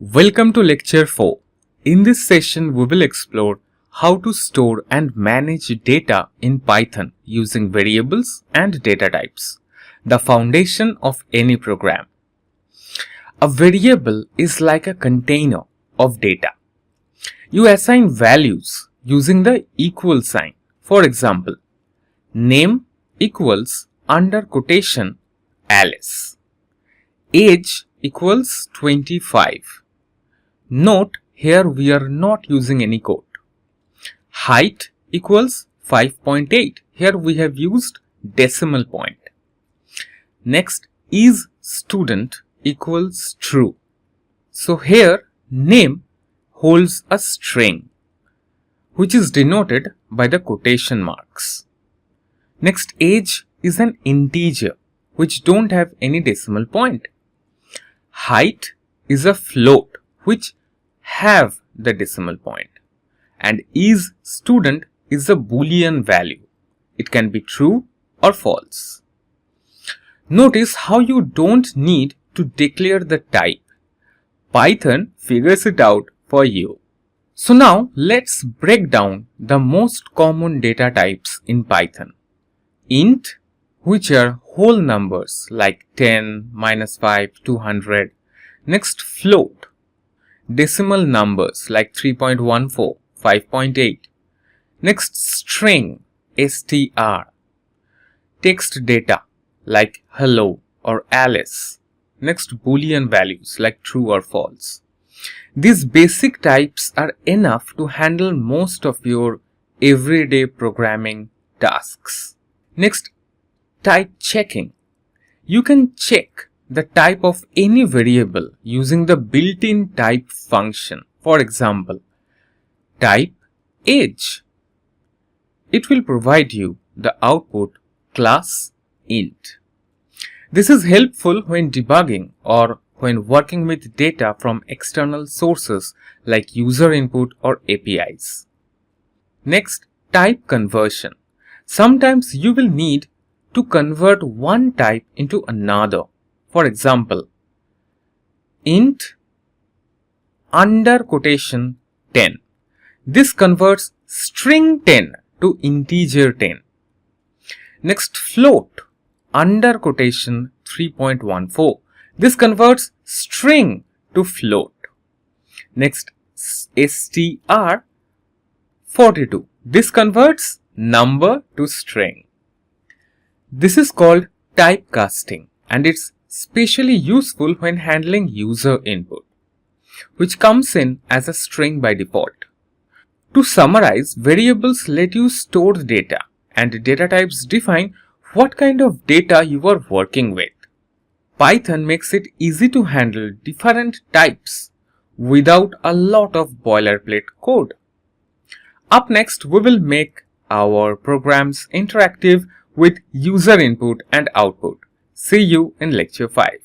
Welcome to lecture 4. In this session, we will explore how to store and manage data in Python using variables and data types, the foundation of any program. A variable is like a container of data. You assign values using the equal sign. For example, name equals under quotation Alice. Age equals 25. Note here we are not using any code. Height equals 5.8. Here we have used decimal point. Next is student equals true. So here name holds a string which is denoted by the quotation marks. Next age is an integer which don't have any decimal point. Height is a float which have the decimal point, and is student is a boolean value. It can be true or false. Notice how you don't need to declare the type. Python figures it out for you. So now let's break down the most common data types in Python. Int, which are whole numbers like 10, -5, 200. Next float, decimal numbers like 3.14, 5.8. Next string, str. Text data like hello or Alice. Next boolean values like true or false. These basic types are enough to handle most of your everyday programming tasks. Next, type checking. You can check the type of any variable using the built-in type function. For example, type age. It will provide you the output class int. This is helpful when debugging or when working with data from external sources like user input or APIs. Next, type conversion. Sometimes you will need to convert one type into another. For example, int under quotation 10. This converts string 10 to integer 10. Next, float under quotation 3.14. This converts string to float. Next, str 42. This converts number to string. This is called typecasting, and it's especially useful when handling user input, which comes in as a string by default. To summarize, variables let you store data, and data types define what kind of data you are working with. Python makes it easy to handle different types without a lot of boilerplate code. Up next, we will make our programs interactive with user input and output. See you in lecture 5.